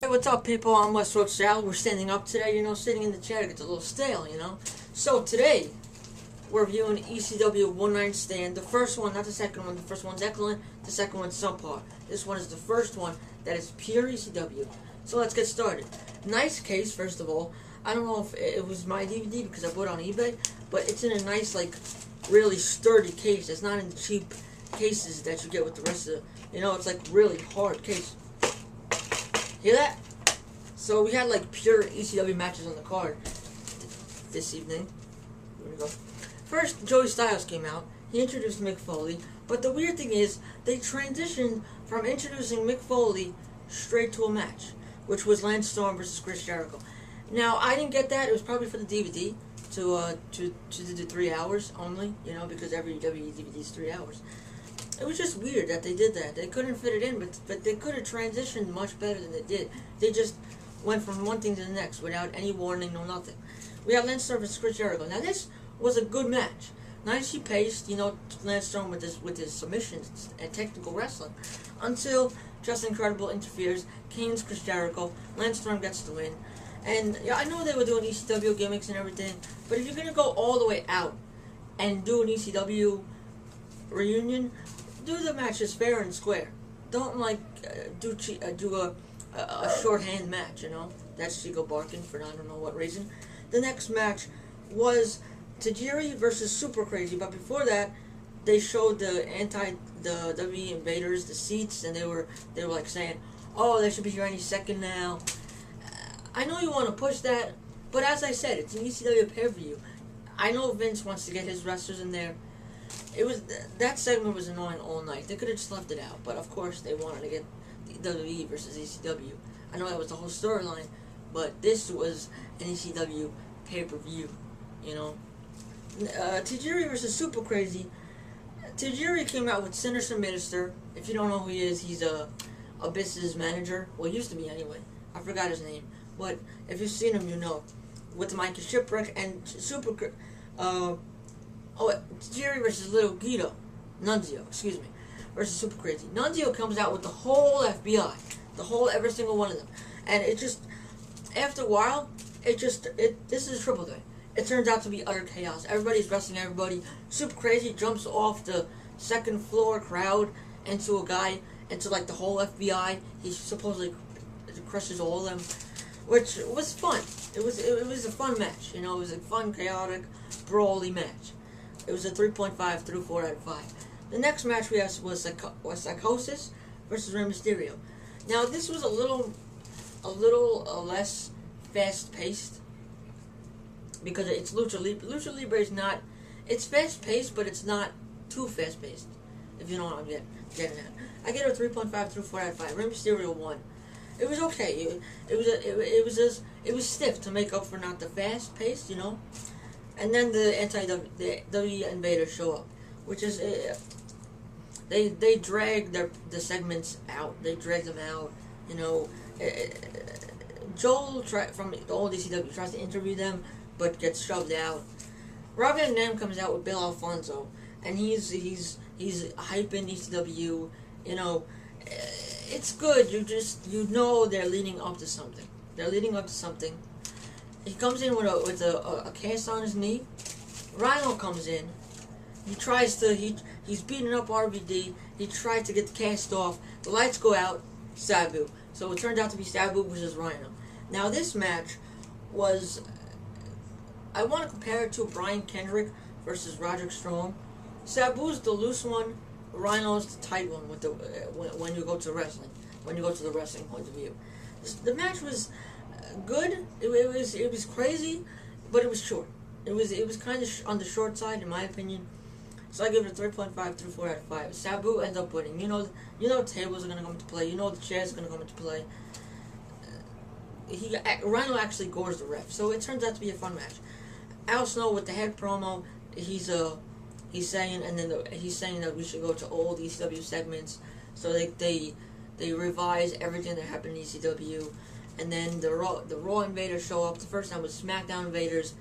Hey, what's up, people? I'm WestRoadSal. We're standing up today, sitting in the chair gets a little stale. So today, we're viewing ECW One Night Stand. The first one, not the second one. The first one's excellent. The second one's subpar. This one is the first one that is pure ECW. So let's get started. Nice case, first of all. I don't know if it was my DVD because I bought it on eBay, but it's in a nice, really sturdy case. It's not in the cheap cases that you get with the rest of the, it's like really hard case. Hear that? So we had pure ECW matches on the card this evening. Here we go. First, Joey Styles came out. He introduced Mick Foley. But the weird thing is, they transitioned from introducing Mick Foley straight to a match, which was Lance Storm versus Chris Jericho. Now, I didn't get that. It was probably for the DVD to do 3 hours only, because every WWE DVD is 3 hours. It was just weird that they did that. They couldn't fit it in, but they could have transitioned much better than they did. They just went from one thing to the next without any warning, no nothing. We have Lance Storm versus Chris Jericho. Now this was a good match. Nicely paced, Lance Storm with his submissions and technical wrestling. Until Just Incredible interferes, Kane's Chris Jericho, Lance Storm gets the win. And yeah, I know they were doing ECW gimmicks and everything, but if you're gonna go all the way out and do an ECW reunion, do the matches fair and square. Don't do a shorthand match. That's Chico barking for I don't know what reason. The next match was Tajiri versus Super Crazy, but before that, they showed the WWE invaders the seats, and they were saying, "Oh, they should be here any second now." I know you want to push that, but as I said, it's an ECW pay-per-view. I know Vince wants to get his wrestlers in there. That segment was annoying all night. They could have just left it out, but of course they wanted to get the WWE versus ECW. I know that was the whole storyline, but this was an ECW pay-per-view. Tajiri versus Super Crazy. Tajiri came out with Sinister Minister. If you don't know who he is, he's Abyss's manager. Well, he used to be anyway. I forgot his name, but if you've seen him, you know. With Mikey Shipwreck and Tajiri versus Little Guido. Nunzio, excuse me. Versus Super Crazy. Nunzio comes out with the whole FBI. Every single one of them. And it just, after a while, this is a triple threat. It turns out to be utter chaos. Everybody's wrestling everybody. Super Crazy jumps off the second floor crowd into the whole FBI. He supposedly crushes all of them, which was fun. It was a fun match. It was a fun, chaotic, brawly match. It was a 3.5 through 4 out of 5. The next match we had was Psicosis versus Rey Mysterio. Now this was a little less fast-paced because it's Lucha Libre. Lucha Libre is not. It's fast-paced, but it's not too fast-paced. If you know what I'm getting at. I get a 3.5 through 4 out of 5. Rey Mysterio won. It was okay. It was stiff to make up for not the fast-paced, And then the WWE invaders show up, which is they drag the segments out. They drag them out. Joel from the old ECW tries to interview them, but gets shoved out. Rob Van Dam comes out with Bill Alfonso, and he's hyping ECW. It's good. You know they're leading up to something. He comes in with a cast on his knee. Rhino comes in. He's beating up RVD. He tried to get the cast off. The lights go out. Sabu. So it turned out to be Sabu versus Rhino. Now this match was, I want to compare it to Brian Kendrick versus Roderick Strong. Sabu's the loose one. Rhino's the tight one with when you go to wrestling. When you go to the wrestling point of view. The match was good. It was crazy, but it was short. It was kind of on the short side in my opinion. So I give it a 3.5 through 4 out of 5. Sabu ends up winning. Tables are gonna come into play. The chairs are gonna come into play. Rhino actually gores the ref, so it turns out to be a fun match. Al Snow with the head promo. He's saying that we should go to old ECW segments. So they revise everything that happened in ECW. And then the Raw invaders show up. The first time was SmackDown invaders.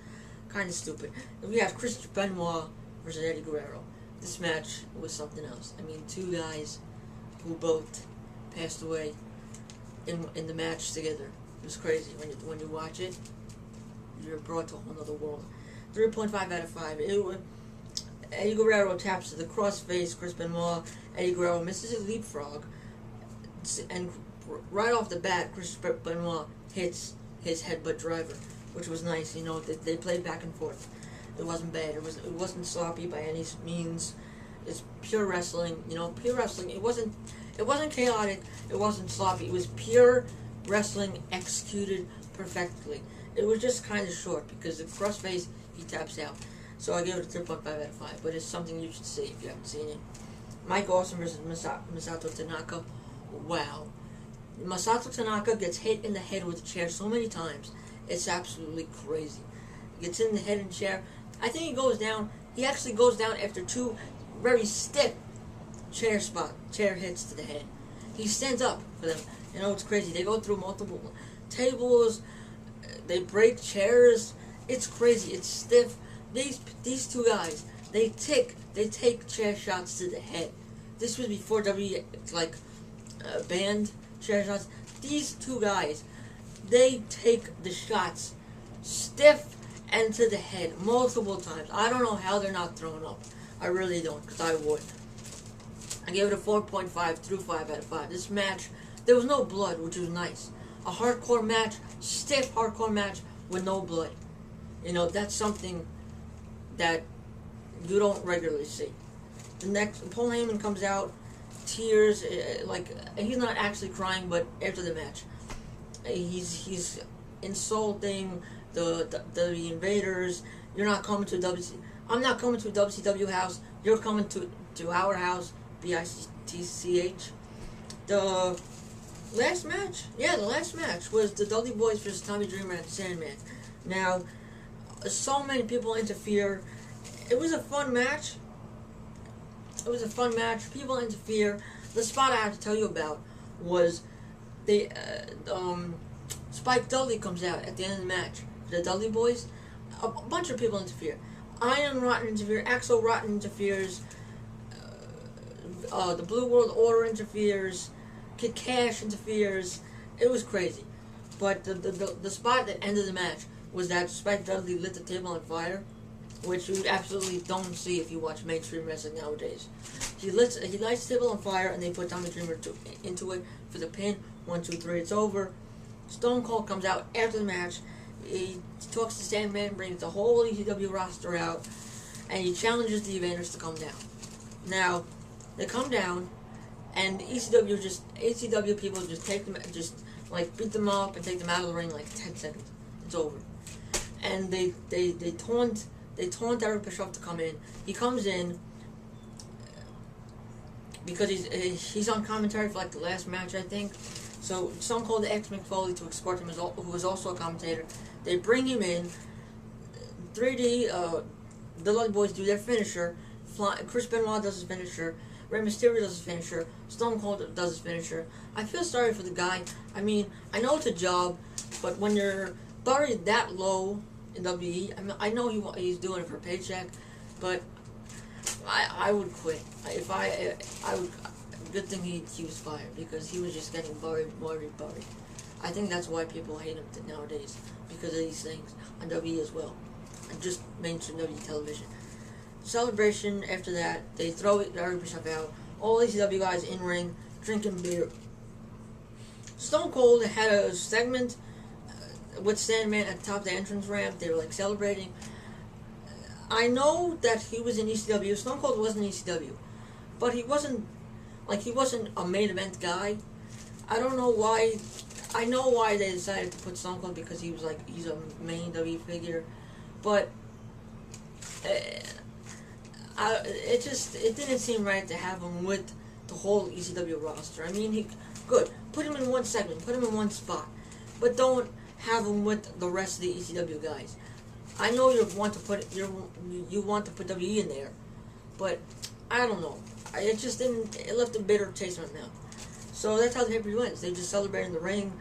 Kind of stupid. And we have Chris Benoit versus Eddie Guerrero. This match was something else. I mean, two guys who both passed away in the match together. It was crazy when you watch it. You're brought to a whole other world. 3.5 out of 5. Eddie Guerrero taps to the crossface. Chris Benoit. Eddie Guerrero misses his leapfrog, and right off the bat, Chris Benoit hits his headbutt driver, which was nice. You know, they played back and forth. It wasn't bad. It wasn't sloppy by any means. It's pure wrestling. You know, pure wrestling. It wasn't chaotic. It wasn't sloppy. It was pure wrestling executed perfectly. It was just kind of short because the crossface, he taps out. So I gave it a 3.5 out of 5. But it's something you should see if you haven't seen it. Mike Awesome versus Masato Tanaka. Wow. Masato Tanaka gets hit in the head with a chair so many times. It's absolutely crazy. He gets in the head and chair. I think he goes down. He actually goes down after 2 very stiff chair hits to the head. He stands up for them. You know, it's crazy. They go through multiple tables. They break chairs. It's crazy. It's stiff. These two guys, they take chair shots to the head. This was before banned chair shots. These two guys, they take the shots stiff and to the head multiple times. I don't know how they're not thrown up. I really don't, because I would. I gave it a 4.5 through 5 out of 5. This match, there was no blood, which was nice. A hardcore match, stiff hardcore match with no blood. You know, that's something that you don't regularly see. The next, Paul Heyman comes out, tears, he's not actually crying, but after the match, he's insulting the invaders. You're not coming to I'm not coming to a WCW house. You're coming to our house. BITCH. The last match was the Dudley Boyz versus Tommy Dreamer and Sandman. Now, so many people interfere. It was a fun match. People interfere. The spot I have to tell you about was Spike Dudley comes out at the end of the match. The Dudley Boyz, a bunch of people interfere. Iron Rotten interferes. Axel Rotten interferes. The Blue World Order interferes. Kid Cash interferes. It was crazy. But the spot at the end of the match was that Spike Dudley lit the table on fire, which you absolutely don't see if you watch mainstream wrestling nowadays. He lights the table on fire, and they put Tommy Dreamer into it for the pin. 1, 2, 3, it's over. Stone Cold comes out after the match. He talks to Sandman, brings the whole ECW roster out, and he challenges the Invaders to come down. Now, they come down, and ECW people just take them, beat them up and take them out of the ring like 10 seconds. It's over. And they taunt Eric Bischoff to come in. He comes in because he's on commentary for the last match, I think. So Stone Cold X Mick Foley to escort him, who was also a commentator. They bring him in. 3D. The Dudley Boyz do their finisher. Chris Benoit does his finisher. Rey Mysterio does his finisher. Stone Cold does his finisher. I feel sorry for the guy. I mean, I know it's a job, but when you're buried that low in WWE, I know he's doing it for a paycheck, but I would quit. I would. Good thing he was fired, because he was just getting buried. I think that's why people hate him nowadays, because of these things on WWE as well, and just mainstream WWE television. Celebration after that, they throw Eric Bischoff out. All these ECW guys in ring drinking beer. Stone Cold had a segment with Sandman at the top of the entrance ramp. They were celebrating. I know that he was in ECW. Stone Cold wasn't in ECW, but he wasn't a main event guy. I don't know why. I know why they decided to put Stone Cold, because he's a main W figure, but it didn't seem right to have him with the whole ECW roster. I mean, put him in one segment, put him in one spot, but don't have him with the rest of the ECW guys. I know you want to put WWE in there, but I don't know. It just didn't. It left a bitter taste in my mouth. So that's how the pay-per-view ends. They just celebrate in the ring.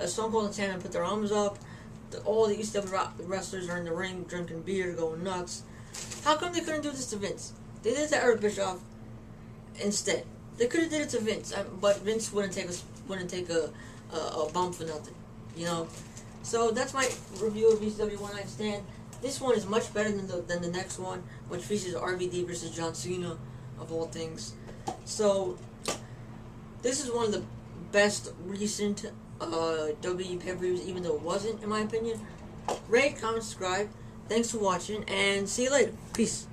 Stone Cold and Sandman put their arms up. All the ECW wrestlers are in the ring drinking beer, going nuts. How come they couldn't do this to Vince? They did it to Eric Bischoff instead. They could have did it to Vince, but Vince wouldn't take wouldn't take a bump for nothing, you know. So that's my review of ECW One Night Stand. This one is much better than the next one, which features RVD versus John Cena, of all things. So this is one of the best recent WWE pay-per-views, even though it wasn't, in my opinion. Rate, comment, subscribe. Thanks for watching, and see you later. Peace.